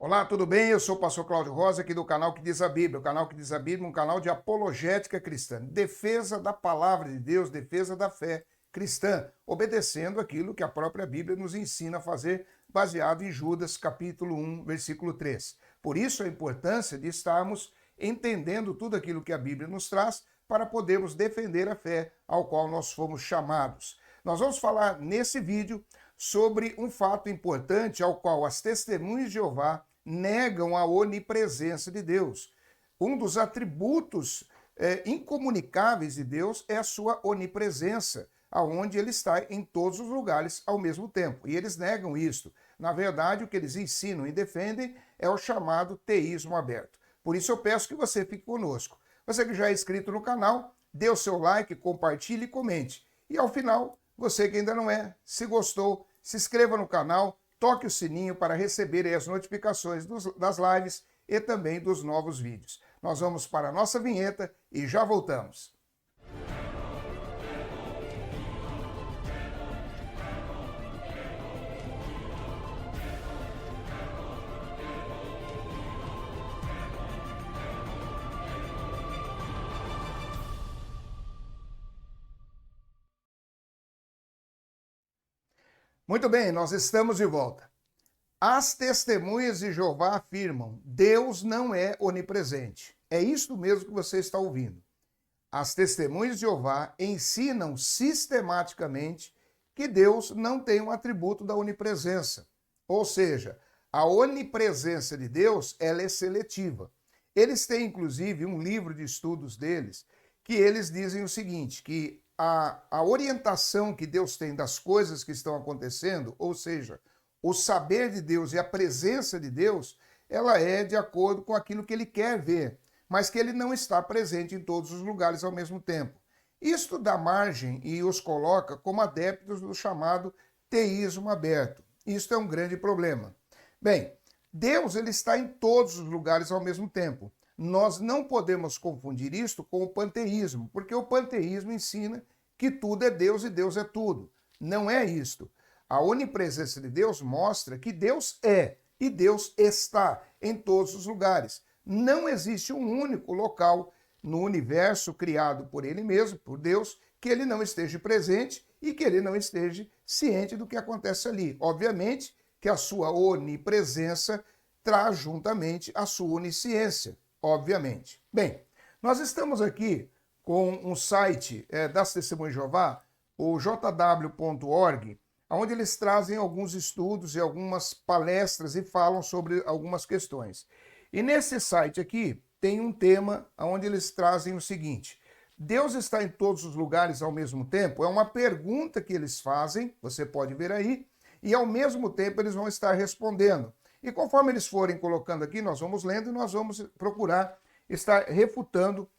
Olá, tudo bem? Eu sou o pastor Cláudio Rosa, aqui do canal Que Diz a Bíblia. O canal Que Diz a Bíblia é um canal de apologética cristã, defesa da palavra de Deus, defesa da fé cristã, obedecendo aquilo que a própria Bíblia nos ensina a fazer, baseado em Judas, capítulo 1, versículo 3. Por isso a importância de estarmos entendendo tudo aquilo que a Bíblia nos traz para podermos defender a fé ao qual nós fomos chamados. Nós vamos falar nesse vídeo sobre um fato importante ao qual as testemunhas de Jeová negam a onipresença de Deus. Um dos atributos incomunicáveis de Deus é a sua onipresença, aonde ele está em todos os lugares ao mesmo tempo. E eles negam isto. Na verdade, o que eles ensinam e defendem é o chamado teísmo aberto. Por isso eu peço que você fique conosco. Você que já é inscrito no canal, dê o seu like, compartilhe e comente. E ao final, você que ainda não é, se gostou, se inscreva no canal, toque o sininho para receber as notificações das lives e também dos novos vídeos. Nós vamos para a nossa vinheta e já voltamos. Muito bem, nós estamos de volta. As testemunhas de Jeová afirmam: Deus não é onipresente. É isso mesmo que você está ouvindo. As testemunhas de Jeová ensinam sistematicamente que Deus não tem um atributo da onipresença. Ou seja, a onipresença de Deus, ela é seletiva. Eles têm, inclusive, um livro de estudos deles, que eles dizem o seguinte, que a orientação que Deus tem das coisas que estão acontecendo, ou seja, o saber de Deus e a presença de Deus, ela é de acordo com aquilo que ele quer ver, mas que ele não está presente em todos os lugares ao mesmo tempo. Isto dá margem e os coloca como adeptos do chamado teísmo aberto. Isto é um grande problema. Bem, Deus ele está em todos os lugares ao mesmo tempo. Nós não podemos confundir isto com o panteísmo, porque o panteísmo ensina que tudo é Deus e Deus é tudo. Não é isto. A onipresença de Deus mostra que Deus é e Deus está em todos os lugares. Não existe um único local no universo criado por ele mesmo, por Deus, que ele não esteja presente e que ele não esteja ciente do que acontece ali. Obviamente que a sua onipresença traz juntamente a sua onisciência, obviamente. Bem, nós estamos aqui com um site das Testemunhas de Jeová, o jw.org, onde eles trazem alguns estudos e algumas palestras e falam sobre algumas questões. E nesse site aqui tem um tema onde eles trazem o seguinte: Deus está em todos os lugares ao mesmo tempo? É uma pergunta que eles fazem, você pode ver aí, e ao mesmo tempo eles vão estar respondendo. E conforme eles forem colocando aqui, nós vamos lendo e nós vamos procurar estar refutando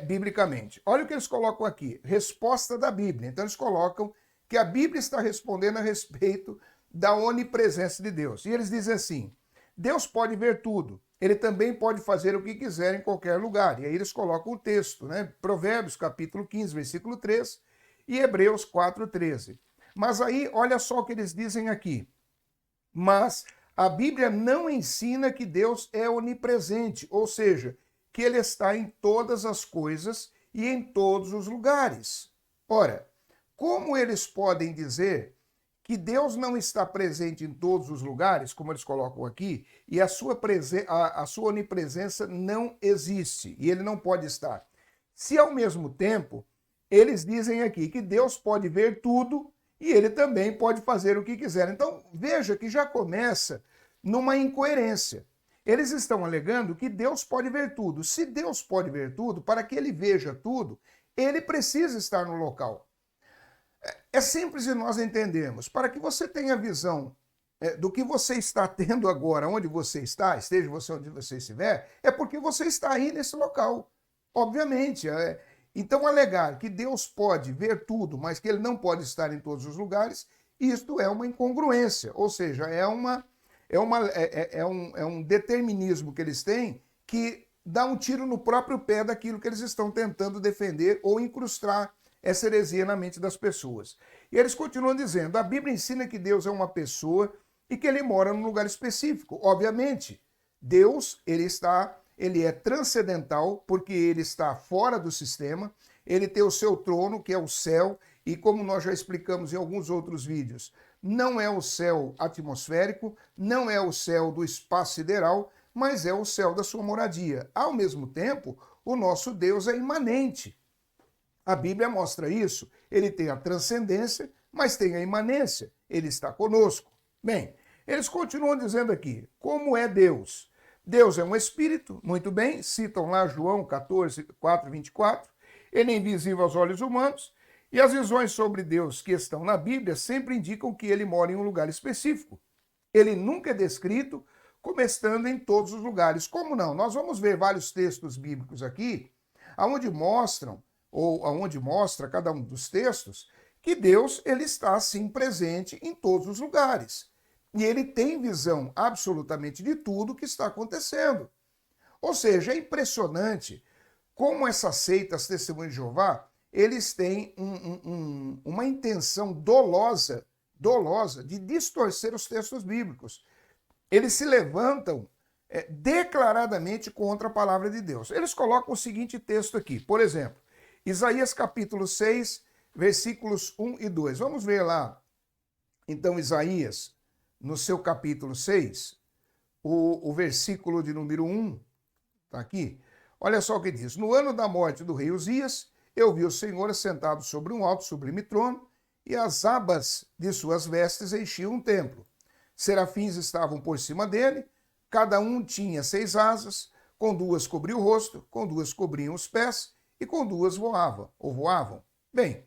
biblicamente. Olha o que eles colocam aqui, resposta da Bíblia. Então eles colocam que a Bíblia está respondendo a respeito da onipresença de Deus. E eles dizem assim: Deus pode ver tudo, ele também pode fazer o que quiser em qualquer lugar. E aí eles colocam o texto, né? Provérbios capítulo 15, versículo 3 e Hebreus 4:13. Mas aí, olha só o que eles dizem aqui. Mas a Bíblia não ensina que Deus é onipresente, ou seja, que ele está em todas as coisas e em todos os lugares. Ora, como eles podem dizer que Deus não está presente em todos os lugares, como eles colocam aqui, e a sua onipresença não existe, e ele não pode estar? Se ao mesmo tempo, eles dizem aqui que Deus pode ver tudo e ele também pode fazer o que quiser. Então, veja que já começa numa incoerência. Eles estão alegando que Deus pode ver tudo. Se Deus pode ver tudo, para que ele veja tudo, ele precisa estar no local. É simples de nós entendermos. Para que você tenha visão do que você está tendo agora, onde você está, esteja você onde você estiver, é porque você está aí nesse local. Obviamente. Então, alegar que Deus pode ver tudo, mas que ele não pode estar em todos os lugares, isto é uma incongruência. Ou seja, é um determinismo que eles têm que dá um tiro no próprio pé daquilo que eles estão tentando defender ou incrustar essa heresia na mente das pessoas. E eles continuam dizendo: a Bíblia ensina que Deus é uma pessoa e que ele mora num lugar específico. Obviamente, Deus, ele é transcendental porque ele está fora do sistema, ele tem o seu trono, que é o céu, e como nós já explicamos em alguns outros vídeos, não é o céu atmosférico, não é o céu do espaço sideral, mas é o céu da sua moradia. Ao mesmo tempo, o nosso Deus é imanente. A Bíblia mostra isso. Ele tem a transcendência, mas tem a imanência. Ele está conosco. Bem, eles continuam dizendo aqui, como é Deus? Deus é um espírito, muito bem, citam lá João 14, 4, 24. Ele é invisível aos olhos humanos, e as visões sobre Deus que estão na Bíblia sempre indicam que ele mora em um lugar específico. Ele nunca é descrito como estando em todos os lugares. Como não? Nós vamos ver vários textos bíblicos aqui, onde mostram, ou aonde mostra cada um dos textos, que Deus ele está assim presente em todos os lugares. E ele tem visão absolutamente de tudo que está acontecendo. Ou seja, é impressionante como essas seitas Testemunhas de Jeová, eles têm uma intenção dolosa de distorcer os textos bíblicos. Eles se levantam declaradamente contra a palavra de Deus. Eles colocam o seguinte texto aqui, por exemplo, Isaías capítulo 6, versículos 1 e 2. Vamos ver lá, então, Isaías, no seu capítulo 6, o versículo de número 1, está aqui. Olha só o que diz. No ano da morte do rei Uzias, eu vi o Senhor assentado sobre um alto sublime trono, e as abas de suas vestes enchiam um templo. Serafins estavam por cima dele, cada um tinha 6 asas, com 2 cobriam o rosto, com 2 cobriam os pés, e com 2 voavam. Bem,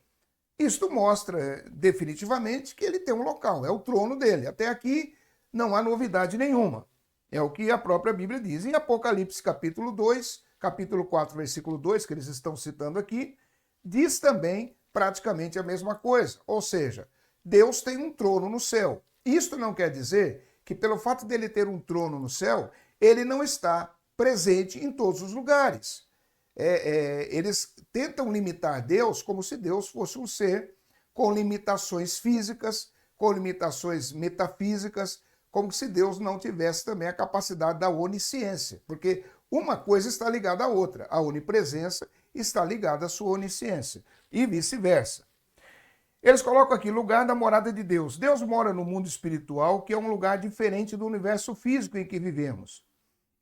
isto mostra definitivamente que ele tem um local, é o trono dele. Até aqui não há novidade nenhuma. É o que a própria Bíblia diz. Em Apocalipse capítulo 2, capítulo 4, versículo 2, que eles estão citando aqui, diz também praticamente a mesma coisa. Ou seja, Deus tem um trono no céu. Isto não quer dizer que pelo fato dele ter um trono no céu, ele não está presente em todos os lugares. Eles tentam limitar Deus como se Deus fosse um ser com limitações físicas, com limitações metafísicas, como se Deus não tivesse também a capacidade da onisciência, porque uma coisa está ligada à outra, a onipresença está ligada à sua onisciência, e vice-versa. Eles colocam aqui lugar da morada de Deus. Deus mora no mundo espiritual, que é um lugar diferente do universo físico em que vivemos.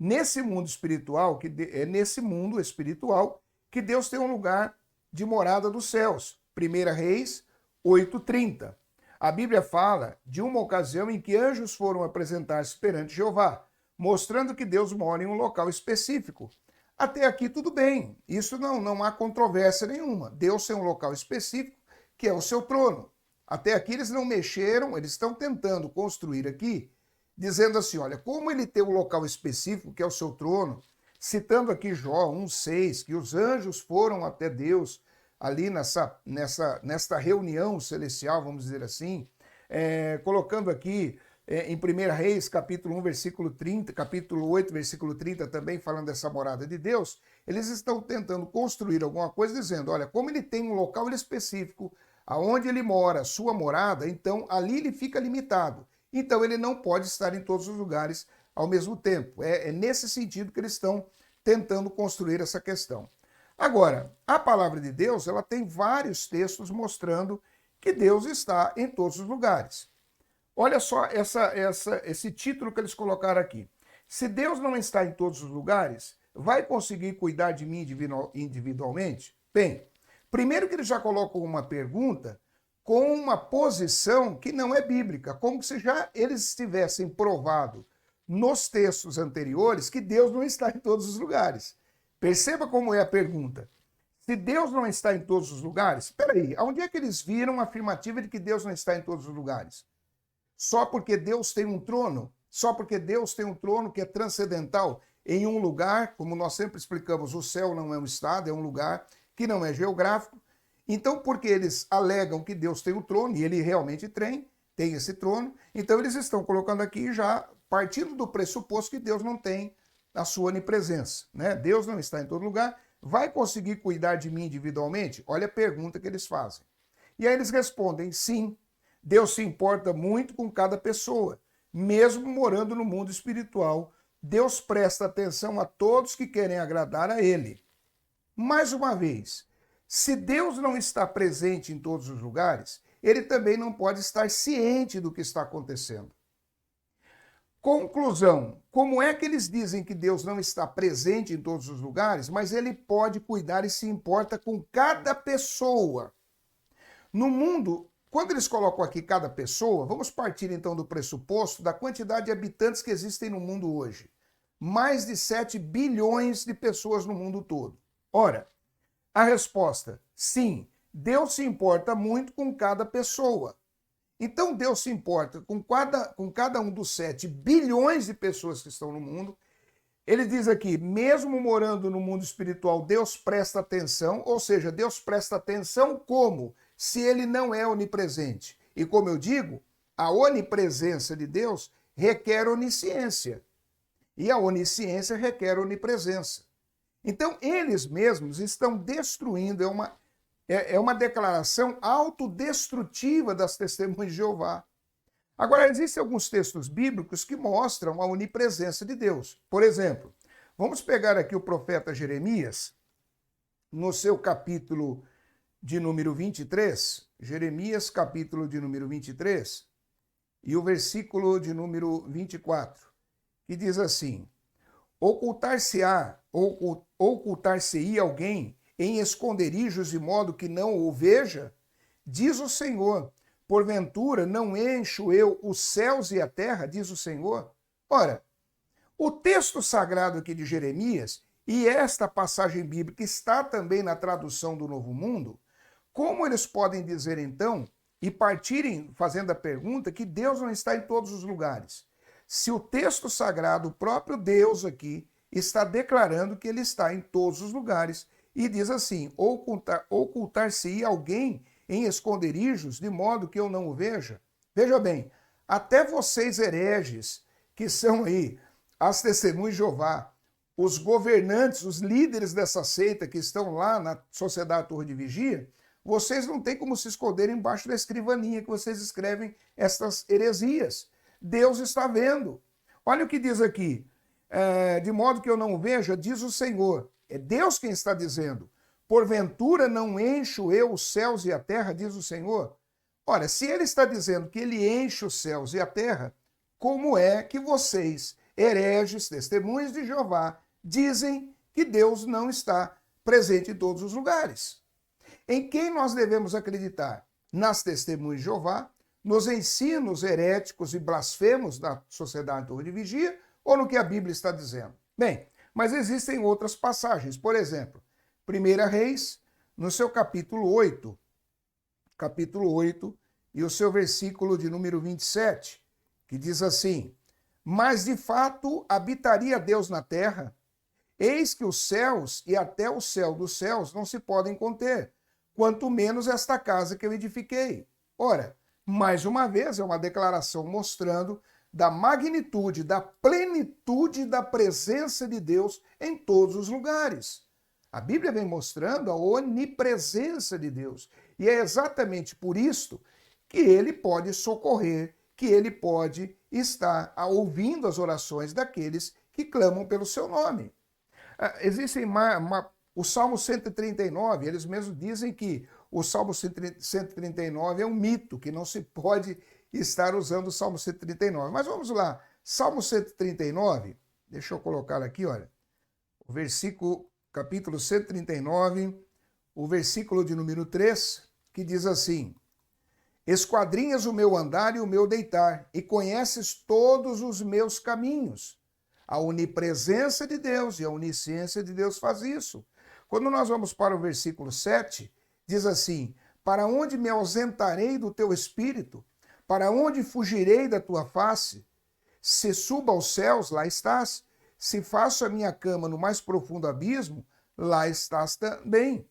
Nesse mundo espiritual, é nesse mundo espiritual que Deus tem um lugar de morada dos céus. 1 Reis 8:30. A Bíblia fala de uma ocasião em que anjos foram apresentar-se perante Jeová, mostrando que Deus mora em um local específico. Até aqui tudo bem, isso não há controvérsia nenhuma. Deus tem um local específico, que é o seu trono. Até aqui eles não mexeram, eles estão tentando construir aqui, dizendo assim, olha, como ele tem um local específico, que é o seu trono, citando aqui Jó 1:6, que os anjos foram até Deus ali nesta reunião celestial, vamos dizer assim, colocando aqui em 1 Reis, capítulo 1, versículo 30, capítulo 8, versículo 30, também falando dessa morada de Deus, eles estão tentando construir alguma coisa dizendo, olha, como ele tem um local específico, aonde ele mora, sua morada, então ali ele fica limitado. Então ele não pode estar em todos os lugares ao mesmo tempo. É nesse sentido que eles estão tentando construir essa questão. Agora, a palavra de Deus, ela tem vários textos mostrando que Deus está em todos os lugares. Olha só esse título que eles colocaram aqui. Se Deus não está em todos os lugares, vai conseguir cuidar de mim individualmente? Bem, primeiro que eles já colocam uma pergunta com uma posição que não é bíblica, como se já eles tivessem provado nos textos anteriores que Deus não está em todos os lugares. Perceba como é a pergunta. Se Deus não está em todos os lugares, espera aí, onde é que eles viram a afirmativa de que Deus não está em todos os lugares? Só porque Deus tem um trono? Só porque Deus tem um trono que é transcendental em um lugar, como nós sempre explicamos, o céu não é um estado, é um lugar que não é geográfico. Então, porque eles alegam que Deus tem o trono, e ele realmente tem esse trono, então eles estão colocando aqui já, partindo do pressuposto que Deus não tem a sua onipresença, né? Deus não está em todo lugar, vai conseguir cuidar de mim individualmente? Olha a pergunta que eles fazem. E aí eles respondem, sim, Deus se importa muito com cada pessoa. mesmo morando no mundo espiritual, Deus presta atenção a todos que querem agradar a Ele. Mais uma vez, se Deus não está presente em todos os lugares, Ele também não pode estar ciente do que está acontecendo. Conclusão: como é que eles dizem que Deus não está presente em todos os lugares, mas Ele pode cuidar e se importa com cada pessoa? No mundo, quando eles colocam aqui cada pessoa, vamos partir então do pressuposto da quantidade de habitantes que existem no mundo hoje. Mais de 7 bilhões de pessoas no mundo todo. Ora, a resposta: sim, Deus se importa muito com cada pessoa. Então Deus se importa com cada um dos 7 bilhões de pessoas que estão no mundo. Ele diz aqui, mesmo morando no mundo espiritual, Deus presta atenção, ou seja, Deus presta atenção como? Se ele não é onipresente. E como eu digo, a onipresença de Deus requer onisciência. E a onisciência requer onipresença. Então, eles mesmos estão destruindo, é uma declaração autodestrutiva das testemunhas de Jeová. Agora, existem alguns textos bíblicos que mostram a onipresença de Deus. Por exemplo, vamos pegar aqui o profeta Jeremias, no seu capítulo de número 23, Jeremias, capítulo de número 23, e o versículo de número 24, que diz assim: ocultar-se-ia alguém em esconderijos de modo que não o veja? Diz o Senhor, porventura não encho eu os céus e a terra, diz o Senhor? Ora, o texto sagrado aqui de Jeremias e esta passagem bíblica está também na tradução do Novo Mundo. Como eles podem dizer então, e partirem fazendo a pergunta, que Deus não está em todos os lugares? Se o texto sagrado, o próprio Deus aqui, está declarando que ele está em todos os lugares, e diz assim: ocultar-se-ia alguém em esconderijos, de modo que eu não o veja? Veja bem, até vocês hereges, que são aí as testemunhas de Jeová, os governantes, os líderes dessa seita que estão lá na Sociedade Torre de Vigia, vocês não têm como se esconder embaixo da escrivaninha que vocês escrevem estas heresias. Deus está vendo. Olha o que diz aqui: de modo que eu não o veja, diz o Senhor. É Deus quem está dizendo. Porventura não encho eu os céus e a terra, diz o Senhor? Ora, se ele está dizendo que ele enche os céus e a terra, como é que vocês, hereges, testemunhas de Jeová, dizem que Deus não está presente em todos os lugares? Em quem nós devemos acreditar? Nas testemunhas de Jeová, nos ensinos heréticos e blasfemos da Sociedade Torre de Vigia, ou no que a Bíblia está dizendo? Bem, mas existem outras passagens. Por exemplo, 1 Reis, no seu capítulo 8, e o seu versículo de número 27, que diz assim: mas de fato habitaria Deus na terra? Eis que os céus e até o céu dos céus não se podem conter, quanto menos esta casa que eu edifiquei. Ora, mais uma vez, é uma declaração mostrando da magnitude, da plenitude da presença de Deus em todos os lugares. A Bíblia vem mostrando a onipresença de Deus. E é exatamente por isso que ele pode socorrer, que ele pode estar ouvindo as orações daqueles que clamam pelo seu nome. Existem o Salmo 139, eles mesmos dizem que o Salmo 139 é um mito, que não se pode estar usando o Salmo 139. Mas vamos lá, Salmo 139, deixa eu colocar aqui, olha, o versículo, capítulo 139, o versículo de número 3, que diz assim: esquadrinhas o meu andar e o meu deitar, e conheces todos os meus caminhos. A onipresença de Deus e a onisciência de Deus faz isso. Quando nós vamos para o versículo 7, diz assim: para onde me ausentarei do teu espírito? Para onde fugirei da tua face? Se subo aos céus, lá estás. Se faço a minha cama no mais profundo abismo, lá estás também.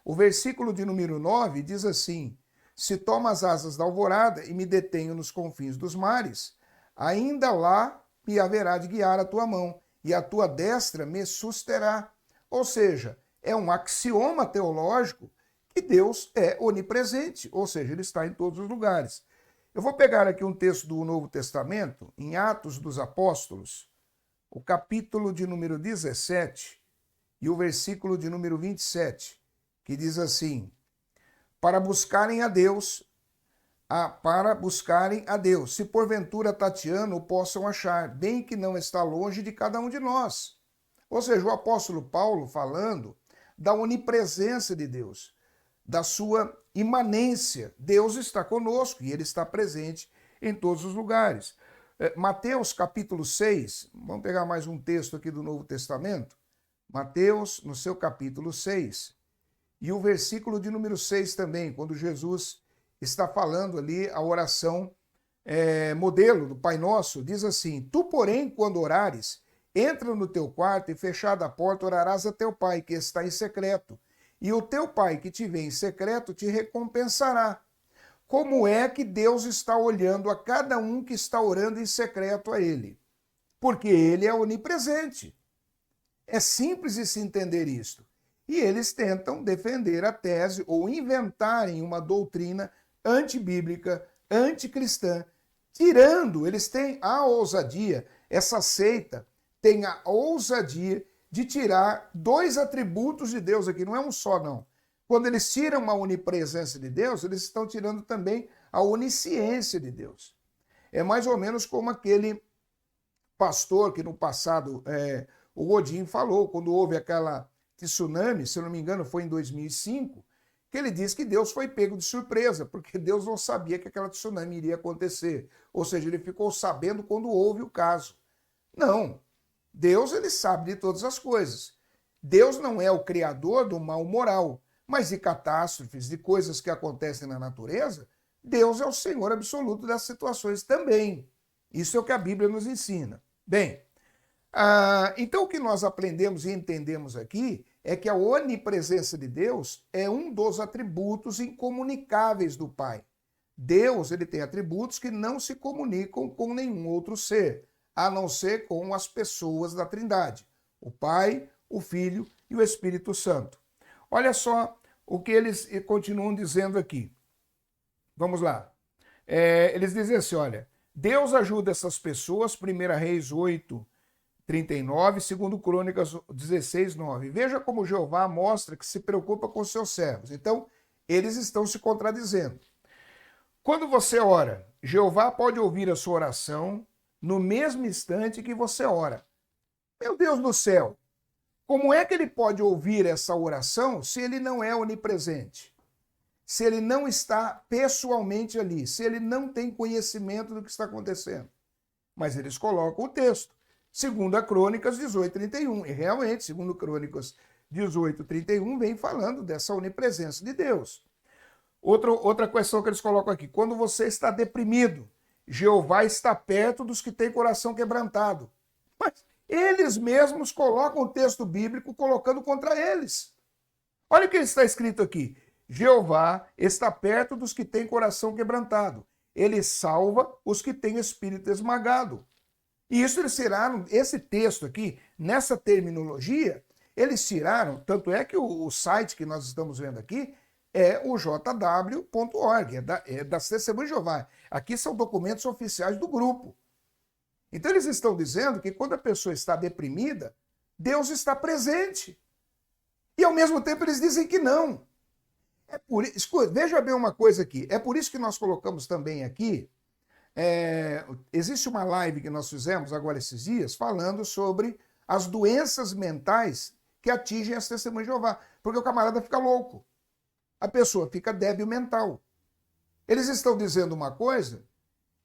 O versículo de número 9 diz assim: se tomo as asas da alvorada e me detenho nos confins dos mares, ainda lá me haverá de guiar a tua mão, e a tua destra me susterá. Ou seja, é um axioma teológico que Deus é onipresente, ou seja, ele está em todos os lugares. Eu vou pegar aqui um texto do Novo Testamento, em Atos dos Apóstolos, o capítulo de número 17 e o versículo de número 27, que diz assim: para buscarem a Deus, se porventura tateando o possam achar, bem que não está longe de cada um de nós. Ou seja, o apóstolo Paulo falando da onipresença de Deus, da sua imanência. Deus está conosco e ele está presente em todos os lugares. Mateus capítulo 6, vamos pegar mais um texto aqui do Novo Testamento. Mateus, no seu capítulo 6, e o versículo de número 6 também, quando Jesus está falando ali a oração modelo do Pai Nosso, diz assim: tu, porém, quando orares, entra no teu quarto e, fechada a porta, orarás a teu Pai, que está em secreto. E o teu Pai, que te vê em secreto, te recompensará. Como é que Deus está olhando a cada um que está orando em secreto a Ele? Porque Ele é onipresente. É simples de se entender isto. E eles tentam defender a tese ou inventarem uma doutrina antibíblica, anticristã, eles têm a ousadia, essa seita tem a ousadia de tirar dois atributos de Deus aqui, não é um só não. Quando eles tiram a onipresença de Deus, eles estão tirando também a onisciência de Deus. É mais ou menos como aquele pastor que no passado o Godinho falou, quando houve aquela tsunami, se eu não me engano foi em 2005, que ele disse que Deus foi pego de surpresa, porque Deus não sabia que aquela tsunami iria acontecer. Ou seja, ele ficou sabendo quando houve o caso. Não, Deus ele sabe de todas as coisas. Deus não é o criador do mal moral, mas de catástrofes, de coisas que acontecem na natureza, Deus é o Senhor absoluto das situações também. Isso é o que a Bíblia nos ensina. Bem, então o que nós aprendemos e entendemos aqui é que a onipresença de Deus é um dos atributos incomunicáveis do Pai. Deus ele tem atributos que não se comunicam com nenhum outro ser, a não ser com as pessoas da Trindade, o Pai, o Filho e o Espírito Santo. Olha só o que eles continuam dizendo aqui. Vamos lá. Eles dizem assim, olha, Deus ajuda essas pessoas, 1 Reis 8, 39, 2 Crônicas 16, 9. Veja como Jeová mostra que se preocupa com seus servos. Então, eles estão se contradizendo. Quando você ora, Jeová pode ouvir a sua oração no mesmo instante que você ora. Meu Deus do céu, como é que ele pode ouvir essa oração se ele não é onipresente? Se ele não está pessoalmente ali, se ele não tem conhecimento do que está acontecendo? Mas eles colocam o texto. 2 Crônicas 18, 31. E realmente, 2 Crônicas 18, 31 vem falando dessa onipresença de Deus. Outra questão que eles colocam aqui. Quando você está deprimido, Jeová está perto dos que têm coração quebrantado. Mas eles mesmos colocam o texto bíblico colocando contra eles. Olha o que está escrito aqui. Jeová está perto dos que têm coração quebrantado. Ele salva os que têm espírito esmagado. E isso eles tiraram, esse texto aqui, nessa terminologia, eles tiraram, tanto é que o site que nós estamos vendo aqui é o jw.org, é das Testemunhas de Jeová. Aqui são documentos oficiais do grupo. Então eles estão dizendo que quando a pessoa está deprimida, Deus está presente. E ao mesmo tempo eles dizem que não. Escuta, veja bem uma coisa aqui, é por isso que nós colocamos também aqui, existe uma live que nós fizemos agora esses dias falando sobre as doenças mentais que atingem as Testemunhas de Jeová, porque o camarada fica louco, a pessoa fica débil mental. Eles estão dizendo uma coisa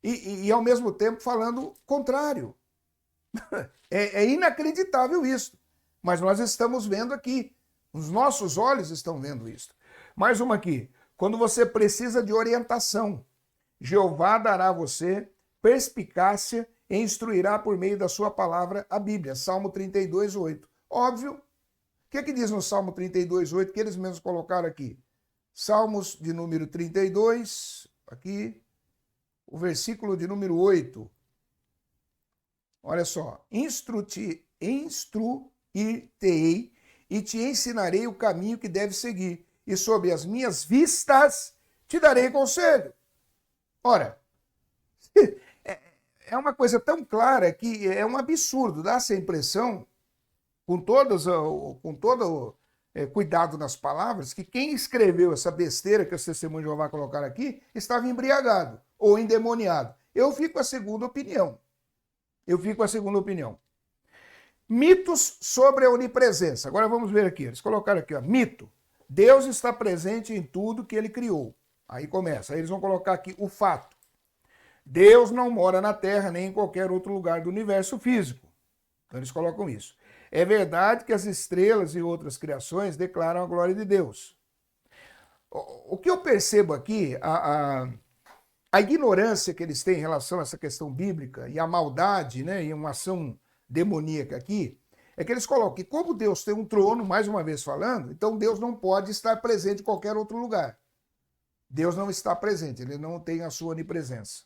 e ao mesmo tempo falando o contrário. É inacreditável isso, mas nós estamos vendo aqui, os nossos olhos estão vendo isso. Mais uma aqui, quando você precisa de orientação, Jeová dará a você perspicácia e instruirá por meio da sua palavra a Bíblia. Salmo 32, 8. Óbvio. O que é que diz no Salmo 32, 8, que eles mesmos colocaram aqui? Salmos de número 32, aqui, o versículo de número 8. Olha só. Instruir-te-ei e te ensinarei o caminho que deves seguir. E sobre as minhas vistas te darei conselho. Ora, É uma coisa tão clara que é um absurdo, dá-se a impressão, com todo cuidado nas palavras, que quem escreveu essa besteira que os testemunhos de Jeová colocaram aqui estava embriagado ou endemoniado. Eu fico com a segunda opinião. Mitos sobre a onipresença. Agora vamos ver aqui. Eles colocaram aqui, ó, mito. Deus está presente em tudo que ele criou. Aí começa. Aí eles vão colocar aqui o fato. Deus não mora na Terra nem em qualquer outro lugar do universo físico. Então eles colocam isso. É verdade que as estrelas e outras criações declaram a glória de Deus. O que eu percebo aqui, a ignorância que eles têm em relação a essa questão bíblica e a maldade, né, e uma ação demoníaca aqui, é que eles colocam que como Deus tem um trono, mais uma vez falando, então Deus não pode estar presente em qualquer outro lugar. Deus não está presente, ele não tem a sua onipresença.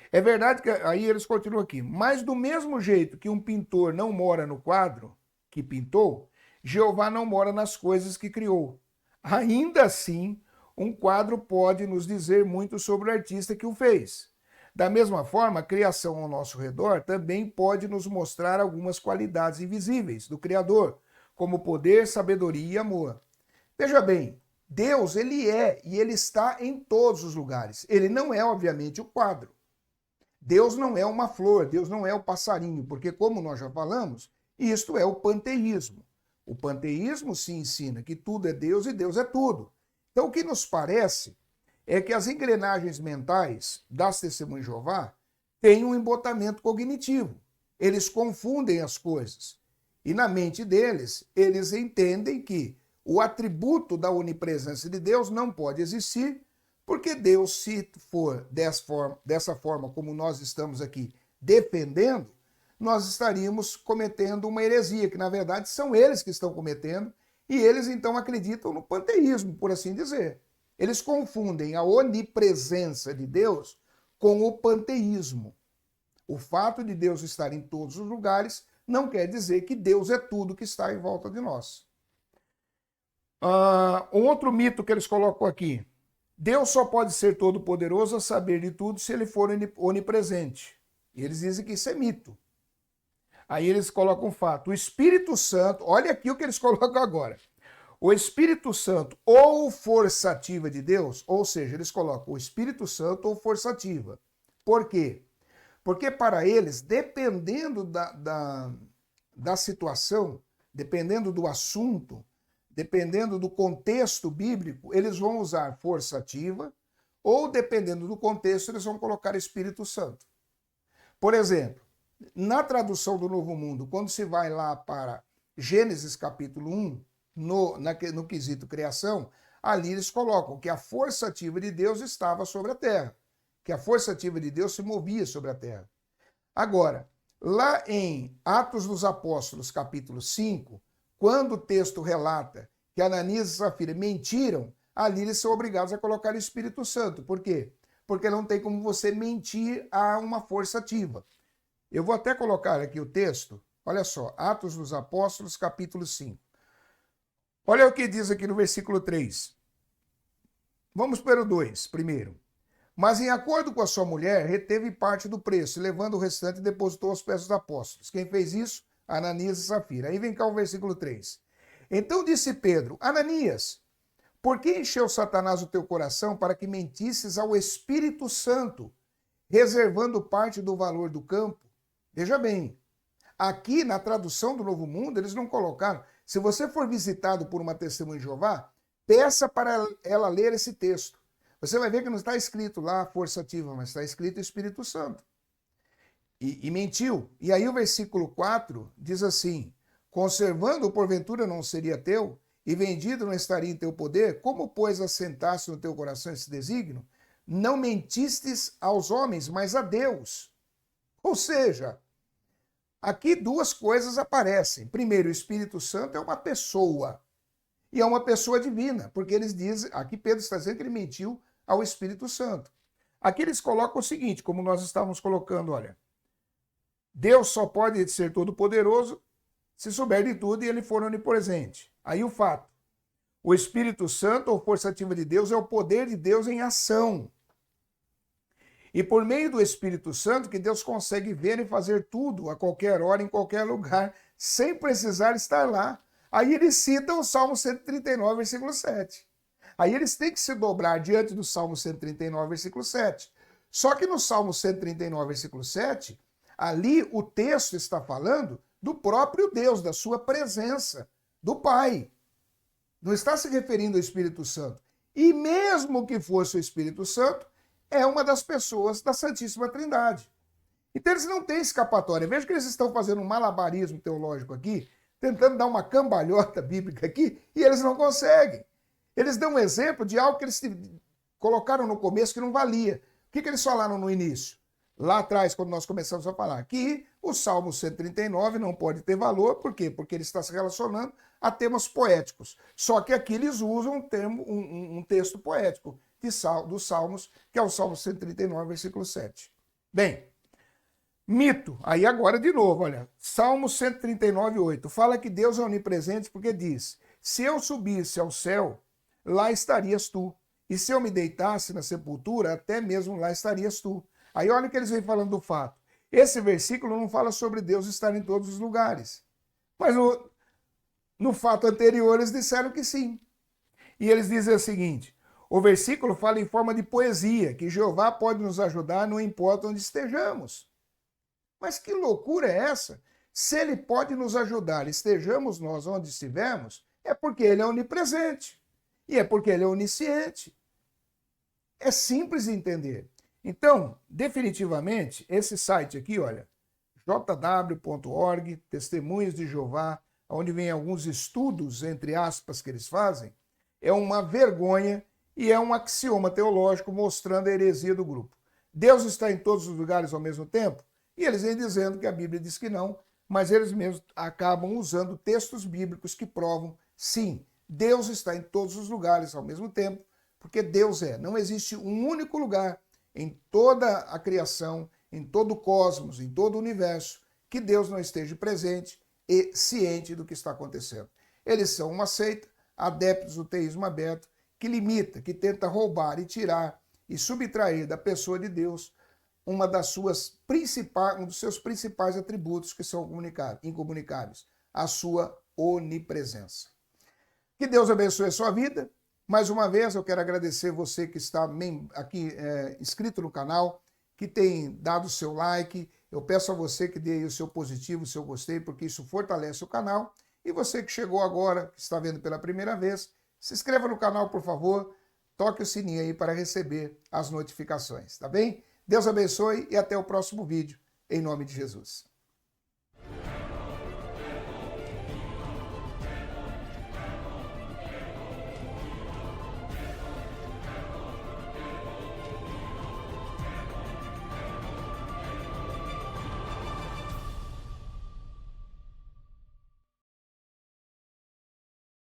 É verdade que, aí eles continuam aqui, mas do mesmo jeito que um pintor não mora no quadro que pintou, Jeová não mora nas coisas que criou. Ainda assim, um quadro pode nos dizer muito sobre o artista que o fez. Da mesma forma, a criação ao nosso redor também pode nos mostrar algumas qualidades invisíveis do Criador, como poder, sabedoria e amor. Veja bem, Deus, ele é e ele está em todos os lugares. Ele não é, obviamente, o quadro. Deus não é uma flor, Deus não é o passarinho, porque como nós já falamos, isto é o panteísmo. O panteísmo se ensina que tudo é Deus e Deus é tudo. Então o que nos parece é que as engrenagens mentais das testemunhas de Jeová têm um embotamento cognitivo. Eles confundem as coisas. E na mente deles, eles entendem que o atributo da onipresença de Deus não pode existir, porque Deus, se for dessa forma como nós estamos aqui defendendo, nós estaríamos cometendo uma heresia, que na verdade são eles que estão cometendo, e eles então acreditam no panteísmo, por assim dizer. Eles confundem a onipresença de Deus com o panteísmo. O fato de Deus estar em todos os lugares não quer dizer que Deus é tudo que está em volta de nós. Um outro mito que eles colocam aqui. Deus só pode ser todo-poderoso a saber de tudo se ele for onipresente. E eles dizem que isso é mito. Aí eles colocam um fato. O Espírito Santo, olha aqui o que eles colocam agora. O Espírito Santo ou força ativa de Deus, ou seja, eles colocam o Espírito Santo ou força ativa. Por quê? Porque para eles, dependendo da situação, dependendo do assunto, dependendo do contexto bíblico, eles vão usar força ativa, ou dependendo do contexto, eles vão colocar Espírito Santo. Por exemplo, na tradução do Novo Mundo, quando se vai lá para Gênesis capítulo 1, no quesito criação, ali eles colocam que a força ativa de Deus estava sobre a terra, que a força ativa de Deus se movia sobre a terra. Agora, lá em Atos dos Apóstolos, capítulo 5, quando o texto relata que Ananias e Safira mentiram, ali eles são obrigados a colocar o Espírito Santo. Por quê? Porque não tem como você mentir a uma força ativa. Eu vou até colocar aqui o texto, olha só, Atos dos Apóstolos, capítulo 5. Olha o que diz aqui no versículo 3. Vamos para o 2 primeiro. Mas em acordo com a sua mulher, reteve parte do preço, e levando o restante, depositou aos pés dos apóstolos. Quem fez isso? Ananias e Safira. Aí vem cá o versículo 3. Então disse Pedro, Ananias, por que encheu Satanás o teu coração para que mentisses ao Espírito Santo, reservando parte do valor do campo? Veja bem, aqui na tradução do Novo Mundo, eles não colocaram. Se você for visitado por uma testemunha de Jeová, peça para ela ler esse texto. Você vai ver que não está escrito lá força ativa, mas está escrito Espírito Santo. E mentiu. E aí o versículo 4 diz assim, conservando porventura não seria teu, e vendido não estaria em teu poder, como pois assentaste no teu coração esse desígnio? Não mentistes aos homens, mas a Deus. Ou seja, aqui duas coisas aparecem. Primeiro, o Espírito Santo é uma pessoa. E é uma pessoa divina, porque eles dizem, aqui Pedro está dizendo que ele mentiu ao Espírito Santo. Aqui eles colocam o seguinte, como nós estávamos colocando, olha, Deus só pode ser todo-poderoso se souber de tudo e ele for onipresente. Aí o fato, o Espírito Santo ou força ativa de Deus é o poder de Deus em ação. E por meio do Espírito Santo que Deus consegue ver e fazer tudo a qualquer hora, em qualquer lugar, sem precisar estar lá. Aí ele cita o Salmo 139, versículo 7. Aí eles têm que se dobrar diante do Salmo 139, versículo 7. Só que no Salmo 139, versículo 7, ali o texto está falando do próprio Deus, da sua presença, do Pai. Não está se referindo ao Espírito Santo. E mesmo que fosse o Espírito Santo, é uma das pessoas da Santíssima Trindade. Então eles não têm escapatória. Veja que eles estão fazendo um malabarismo teológico aqui, tentando dar uma cambalhota bíblica aqui, e eles não conseguem. Eles dão um exemplo de algo que eles colocaram no começo que não valia. O que eles falaram no início? Lá atrás, quando nós começamos a falar que o Salmo 139 não pode ter valor, por quê? Porque ele está se relacionando a temas poéticos. Só que aqui eles usam um texto poético dos Salmos, que é o Salmo 139, versículo 7. Bem, mito, aí agora de novo, olha, Salmo 139, 8, fala que Deus é onipresente porque diz, se eu subisse ao céu, lá estarias tu, e se eu me deitasse na sepultura, até mesmo lá estarias tu. Aí olha o que eles vêm falando do fato. Esse versículo não fala sobre Deus estar em todos os lugares. Mas no fato anterior eles disseram que sim. E eles dizem o seguinte, o versículo fala em forma de poesia, que Jeová pode nos ajudar, não importa onde estejamos. Mas que loucura é essa? Se ele pode nos ajudar, estejamos nós onde estivermos, é porque ele é onipresente. E é porque ele é onisciente. É simples de entender. Então, definitivamente, esse site aqui, olha, jw.org, Testemunhas de Jeová, onde vem alguns estudos, entre aspas, que eles fazem, é uma vergonha e é um axioma teológico mostrando a heresia do grupo. Deus está em todos os lugares ao mesmo tempo? E eles vêm dizendo que a Bíblia diz que não, mas eles mesmos acabam usando textos bíblicos que provam, sim, Deus está em todos os lugares ao mesmo tempo, porque Deus é. Não existe um único lugar em toda a criação, em todo o cosmos, em todo o universo, que Deus não esteja presente e ciente do que está acontecendo. Eles são uma seita, adeptos do teísmo aberto, que limita, que tenta roubar e tirar e subtrair da pessoa de Deus um dos seus principais atributos que são incomunicáveis, a sua onipresença. Que Deus abençoe a sua vida. Mais uma vez, eu quero agradecer você que está aqui inscrito no canal, que tem dado o seu like. Eu peço a você que dê aí o seu positivo, o seu gostei, porque isso fortalece o canal. E você que chegou agora, que está vendo pela primeira vez, se inscreva no canal, por favor. Toque o sininho aí para receber as notificações, tá bem? Deus abençoe e até o próximo vídeo, em nome de Jesus.